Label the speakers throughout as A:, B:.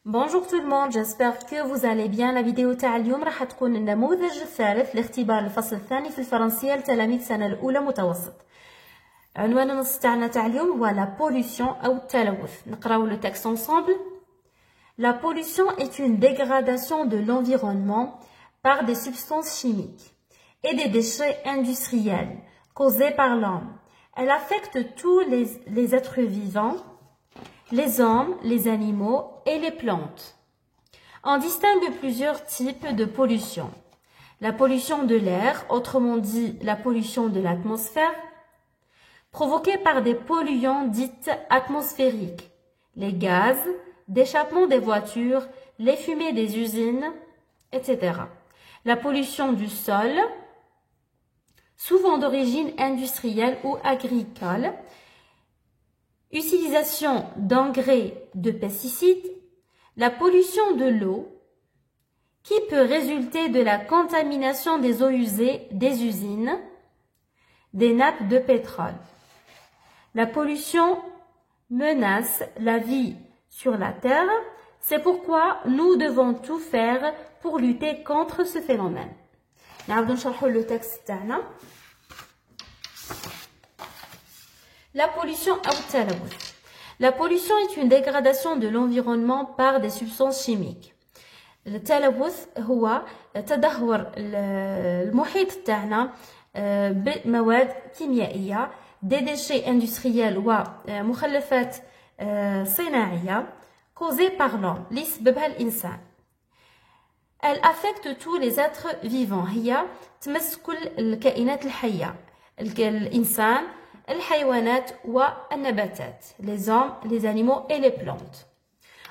A: Bonjour tout le monde, j'espère que vous allez bien. La vidéo تاع اليوم راح تكون النموذج الثالث لاختبار الفصل الثاني في الفرنسية لتلاميذ السنة الأولى متوسط. عنوان النص تاعنا تاع اليوم هو la pollution أو التلوث. نقراو le texte ensemble. La pollution est une dégradation de l'environnement par des substances chimiques et des déchets industriels causés par l'homme. Elle affecte tous les êtres vivants, les hommes, les animaux et les plantes. On distingue plusieurs types de pollution. La pollution de l'air, autrement dit la pollution de l'atmosphère, provoquée par des polluants dits atmosphériques, les gaz, d'échappement des voitures, les fumées des usines, etc. La pollution du sol, souvent d'origine industrielle ou agricole, utilisation d'engrais, de pesticides, la pollution de l'eau, qui peut résulter de la contamination des eaux usées des usines, des nappes de pétrole. La pollution menace la vie sur la Terre, c'est pourquoi nous devons tout faire pour lutter contre ce phénomène. نعاودو نشرحو le texte تاعنا. La pollution أو التلوث. La pollution est une dégradation de l'environnement par des substances chimiques. التلوث هو تدهور المحيط تاعنا بمواد كيميائية، des déchets industriels ومخلفات صناعية causés par l'homme اللي سببها الإنسان. Elle affecte tous les êtres vivants. هي تمس كل الكائنات الحية، الإنسان، الحيوانات والنباتات، les hommes, les animaux et les plantes.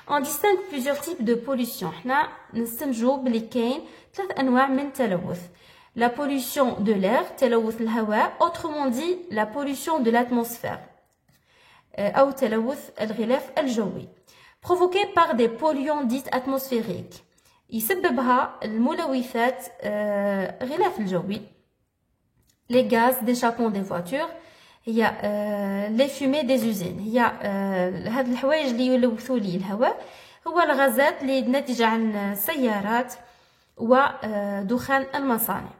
A: On distingue plusieurs types de pollution. حنا نستنتجوا بلي كاين 3 أنواع من التلوث. La pollution de l'air, تلوث الهواء, autrement dit la pollution de l'atmosphère, أو تلوث الغلاف الجوي, provoquée par des polluants dits atmosphériques. يسببها الملوثات غلاف الجوي, les gaz d'échappement des voitures, هي les fumées des usines. هي هاد الحوايج اللي يلوثوا لي الهواء هو الغازات اللي ناتجة عن السيارات ودخان المصانع.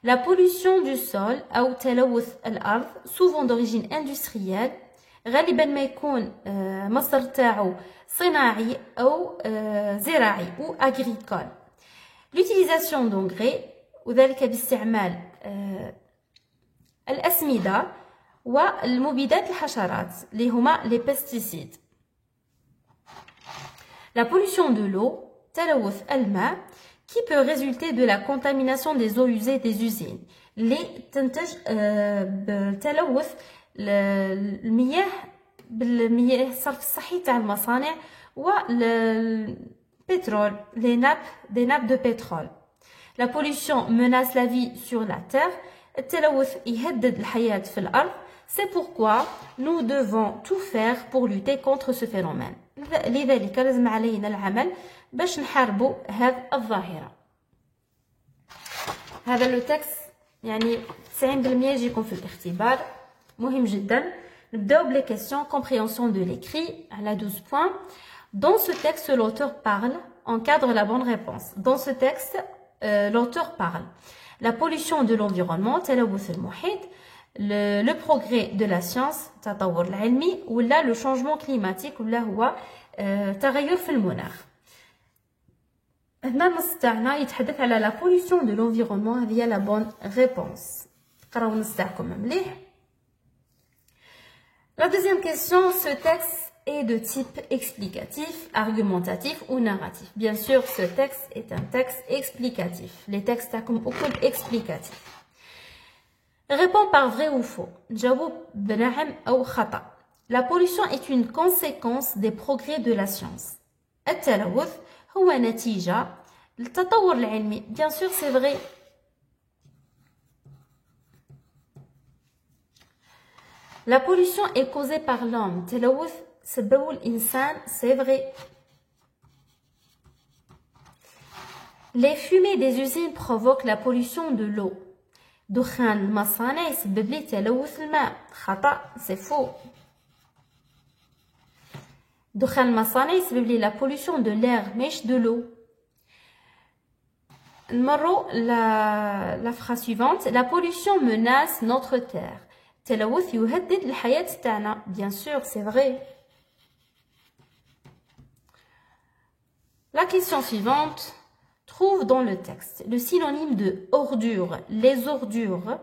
A: La pollution du sol أو تلوث الأرض, souvent d'origine industrielle, غالبا ما يكون مصدر تاعو صناعي أو زراعي أو agricole. L'utilisation d'engrais وذلك باستعمال الأسمدة والمبيدات الحشرات اللي هما les pesticides. La pollution de l'eau, تلوث الماء, qui peut résulter de la contamination des eaux usées des usines اللي تنتج بتلوث المياه بالمياه الصرف الصحي تاع المصانع والبترول, des nappes de pétrole. La pollution menace la vie sur la terre. التلوث يهدد الحياة في الأرض. C'est pourquoi nous devons tout faire pour lutter contre ce phénomène. لذلك لازم علينا العمل باش نحاربوا هذه الظاهرة. هذا le texte يعني 90% يجيكم في الاختبار, مهم جدا. نبداو بلي questions, compréhension de l'écrit على 12 points. Dans ce texte, l'auteur parle, encadre la bonne réponse. Dans ce texte, l'auteur parle. La pollution de l'environnement, تلوث المحيط, le progrès de la science, التطور العلمي, ولا le changement climatique, ولا هو تغير في المناخ. هنا النص تاعنا يتحدث على la pollution de l'environnement, هذه هي la bonne réponse. قراو النص تاعكم مليح. La deuxième question, ce texte est de type explicatif, argumentatif ou narratif. Bien sûr, ce texte est un texte explicatif. Les textes تاعكم الكل explicatif. Réponds par vrai ou faux. نجاوب بنعم أو خطأ. La pollution est une conséquence des progrès de la science. التلوث هو نتيجة للتطور العلمي. Bien sûr, c'est vrai. La pollution est causée par l'homme. تلوث سببه الإنسان, c'est vrai. Les fumées des usines provoquent la pollution de l'eau. دخان المصانع يسبب لي تلوث الماء. خطأ, c'est faux. دخان المصانع يسبب لي la pollution de l'air مش de l'eau. نمرو la phrase suivante. La pollution menace notre terre. التلوث يهدد الحياة تاعنا. Bien sûr, c'est vrai. La question suivante. Trouve dans le texte le synonyme de ordure, les ordures,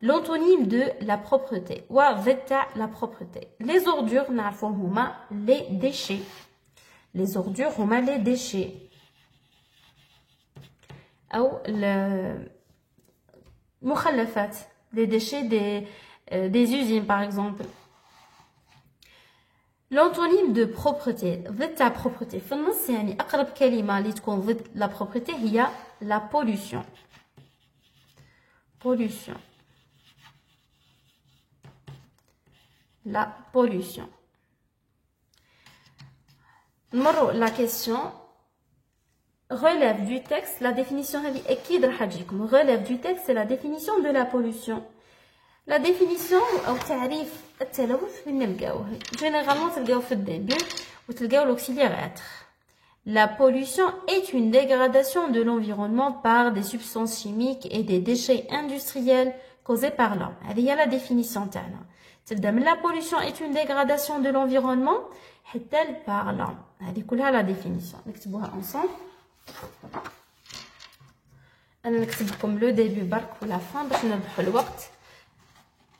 A: l'antonyme de la propreté. Wa veta la propreté. Les ordures, نعرفوهم هما les déchets. Les ordures هما les déchets. أو المخلفات, les déchets des usines par exemple. L'antonyme de propreté, ضد la propreté. في النص يعني أقرب كلمة اللي تكون ضد la propreté هي la pollution. Pollution. La pollution. نمروا la question. Relève du texte la définition هذه أكيد راح تجيكم. Relève du texte c'est la définition de la pollution. La définition أو تعريف التلوث فين نلقاوه؟ Généralement تلقاوه في الدébut وتلقاو l'auxiliaire être. La pollution est une dégradation de l'environnement par des substances chimiques et des déchets industriels causés par l'homme. هذه هي la définition تاعنا. تبدا من la pollution est une dégradation de l'environnement حتى par l'homme. هذه كلها la définition. نكتبوها ensemble. أنا نكتب لكم le début برك ولا fin باش نربحوا الوقت.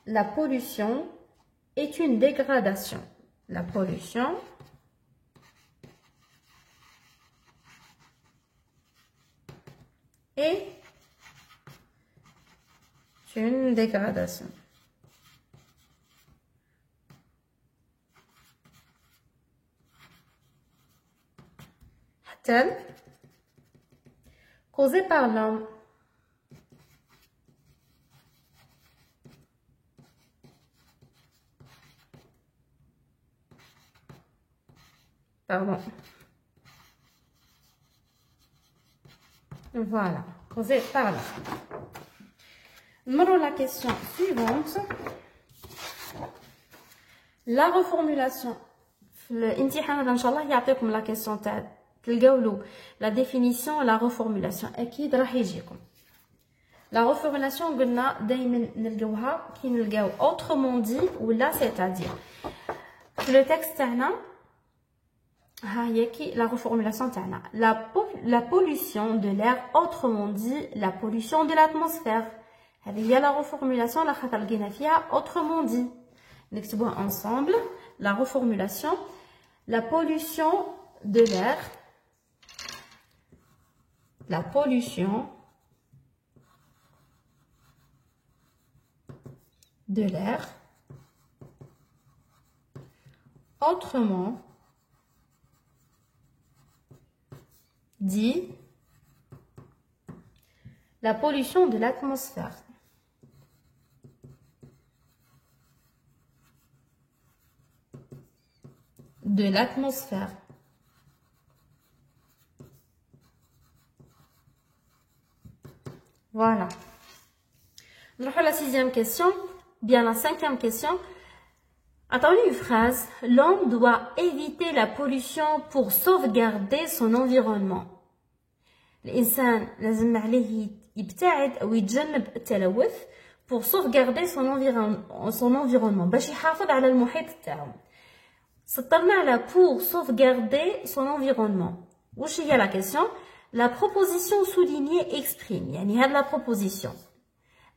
A: La pollution est une dégradation. La pollution est une dégradation. Causée par l'homme. Pardon. Voilà, causée par l'homme. Numéro la question suivante. La reformulation. الامتحان ان شاء الله يعطيكم la question تاع تلقاو la définition la reformulation اكيد راح يجيكم. La reformulation قلنا دائما نلقاوها كي نلقاو autrement dit ولا c'est-à-dire. في le texte تاعنا ها هي كي la reformulation تاعنا la pollution de l'air autrement dit la pollution de l'atmosphère. هذه هي la reformulation لا خاطر لقينا فيها autrement dit. نكتبوها ensemble. La reformulation, la pollution de l'air, la pollution de l'air, autrement dit, la pollution de l'atmosphère. De l'atmosphère. Voilà. نروحوا la sixième question, bien la cinquième question. Attendez une phrase. L'homme doit éviter la pollution pour sauvegarder son environnement. الإنسان لازم عليه يبتعد أو يتجنب التلوث pour sauvegarder son environnement باش يحافظ على المحيط تاعو. سطرنا على pour sauvegarder son environnement. واش هي la question? La proposition soulignée exprime. يعني هاد la proposition.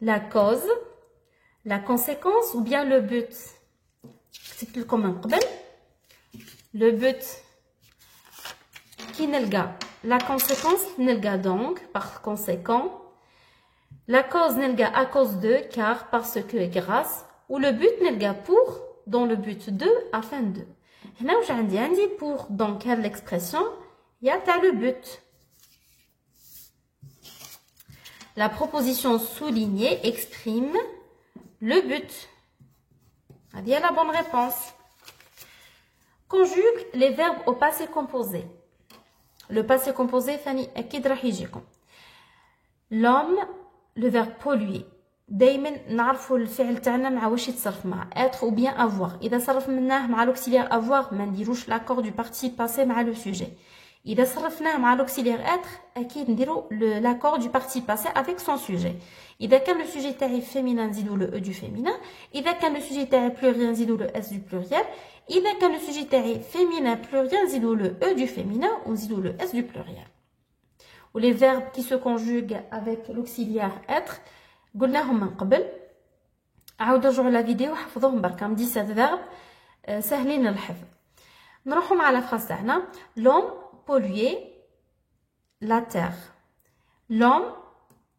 A: La cause, la conséquence ou bien le but. كتبت لكم من قبل. Le but qui نلقى. La conséquence نلقى donc par conséquent. La cause نلقى à cause de car parce que grâce. Ou le but نلقى pour dans le but de afin de. هنا واش عندي pour donc هاد l'expression يا تاع le but. La proposition soulignée exprime le but. هذه la bonne réponse. Conjugue les verbes au passé composé. Le passé composé فاني أكيد راح يجيكم. L'homme, le verbe polluer. دايما نعرفوا الفعل تاعنا مع واش يتصرف مع être ou bien avoir. اذا صرفناه مع l'auxiliaire avoir ما نديروش l'accord du participe passé مع le sujet. اذا صرفناه مع l'auxiliaire être اكيد نديرو l'accord du participe passé avec son sujet. اذا كان le sujet تاعي féminin نزيدو le e du féminin. اذا كان le sujet تاعي pluriel نزيدو le s du pluriel. اذا كان le sujet تاعي féminin pluriel نزيدو le e du féminin ونزيدو le s du pluriel. Ou les verbes qui se conjuguent avec l'auxiliaire être قلناهم من قبل. عاودوا رجعوا لا فيديو وحفظوهم برك. 17 verbe سهلين الحفظ. نروحوا مع لا فراس تاعنا. L'homme polluait la terre. L'homme,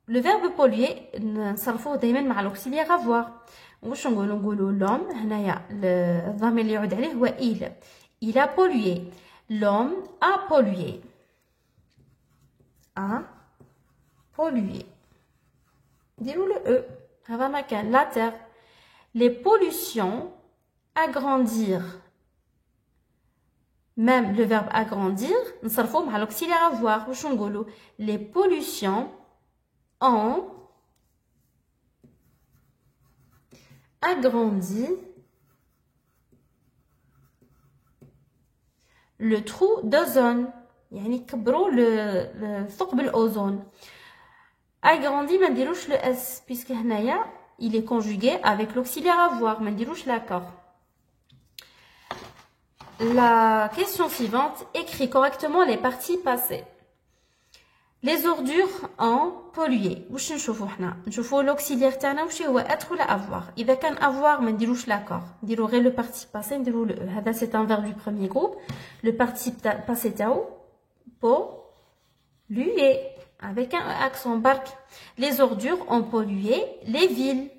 A: le verbe polluer نصرفوه دائما مع l'auxiliaire avoir. واش نقولوا l'homme هنايا الضمير اللي يعود عليه هو il a pollué. L'homme a pollué. A pollué. Dis-nous le E. La terre. Les pollutions, agrandir. Même le verbe agrandir, nous savons à l'auxiliaire avoir. Les pollutions ont agrandi le trou d'ozone. يعني كبروا الثقب الأوزون. Agrandi ما نديروش le s puisque هنايا il est conjugué avec l'auxiliaire avoir ما نديروش l'accord. La question suivante, écrit correctement les parties passées. Les ordures ont pollué. واش نشوفوا حنا نشوفوا l'auxiliaire تاعنا واش هو être ولا avoir. اذا كان avoir ما نديروش l'accord نديرو غير le participe passé نديرو le e. هذا c'est un verbe du premier groupe. Le participe passé تاعو polluer avec un accent barque. Les ordures ont pollué les villes.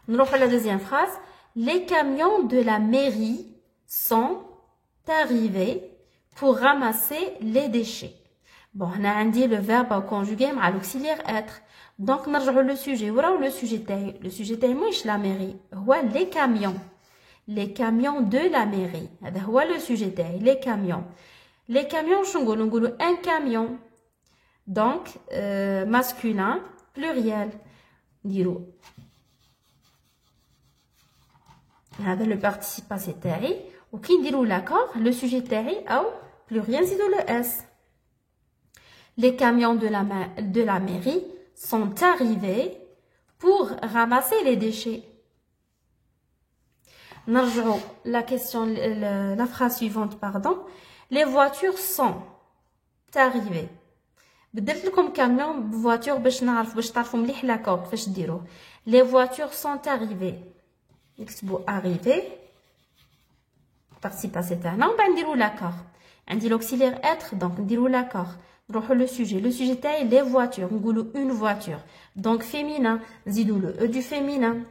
A: Nous reprenons la deuxième phrase. Les camions de la mairie sont arrivés pour ramasser les déchets. Bon, on a dit le verbe conjugué à l'auxiliaire être. Donc, nous avons le sujet. Voilà le sujet. Le sujet est la mairie. Voilà les camions. Les camions de la mairie. Voilà le sujet. Les camions. Les camions, un camion. Donc, masculin, pluriel. Dirou. هذا le participe passé تاعي وكي نديرو l'accord le sujet تاعي أو pluriel نزيدو le s. Les camions de la mairie sont arrivés pour ramasser les déchets. نرجعو la question la phrase suivante pardon. Les voitures sont arrivées. بدلت لكم camion بvoiture باش تعرفوا مليح l'accord كيفاش ديروه. Les voitures sont arrivées. نكتبوا arrivé participe passé تاعنا ومن بعد نديروا l'accord. عندي l'auxiliaire être donc نديروا l'accord. نروحوا le sujet تاعي les voitures نقولوا une voiture donc féminin نزيدوا le e du féminin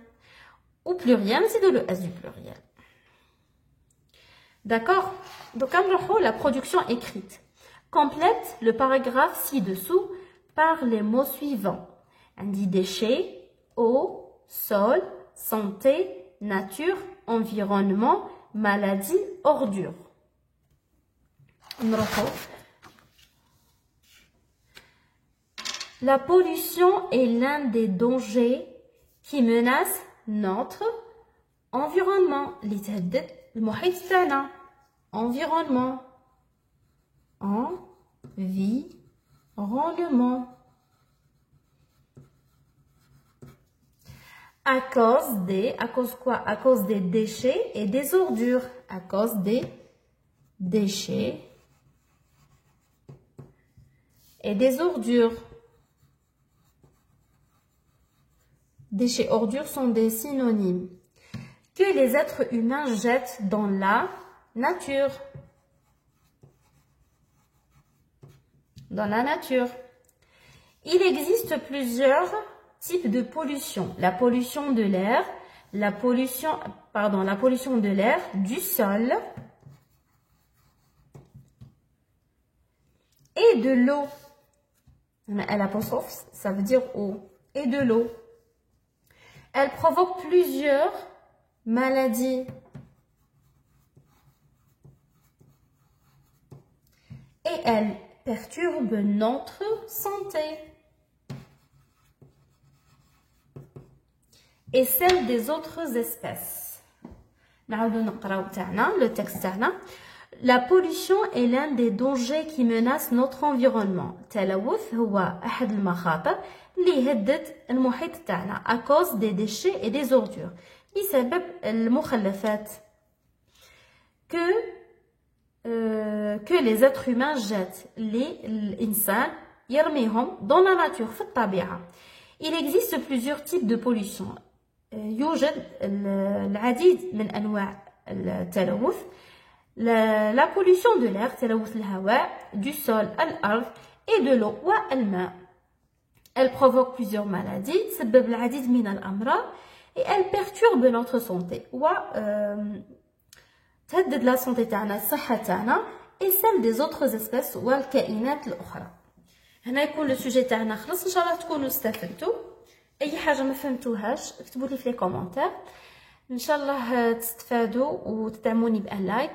A: ou pluriel نزيدوا le s du pluriel. D'accord. Donc نروحوا la production écrite. Complète le paragraphe ci-dessous par les mots suivants. عندي déchets, eau, sol, santé, nature, environnement, maladie, ordure. La pollution est l'un des dangers qui menacent notre environnement. Environnement. Environnement. À cause quoi? À cause des déchets et des ordures. À cause des déchets et des ordures. Déchets, ordures sont des synonymes que les êtres humains jettent dans la nature. Dans la nature. Il existe plusieurs types de pollution. La pollution de l'air, la pollution de l'air, du sol et de l'eau. L'apostrophe, ça veut dire eau. Et de l'eau. Elle provoque plusieurs maladies. Et elle perturbe notre santé. et celle des autres espèces. نعاودو نقراو تاعنا le texte تاعنا. La pollution est l'un des dangers qui menacent notre environnement. التلوث هو أحد المخاطر اللي يهدد المحيط تاعنا à cause des déchets et des ordures. بسبب المخلفات que les êtres humains jettent اللي الإنسان يرميهم dans la nature في الطبيعة. Il existe plusieurs types de pollution. يوجد العديد من أنواع التلوث. La pollution de l'air, تلوث الهواء, du sol, الأرض, et de l'eau, والماء. Elle provoque plusieurs maladies, تسبب العديد من الأمراض, et elle perturbe notre santé. تهدد la santé تاعنا, الصحة تاعنا, et celle des autres espèces والكائنات الأخرى. هنا يكون السوجي تاعنا خلص. إن شاء الله تكونوا استفدتوا. أي حاجة ما فهمتوهاش اكتبوا لي في الكومنتات. إن شاء الله تستفادوا وتدعموني بأن لايك.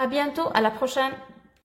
A: À bientôt, à la prochaine.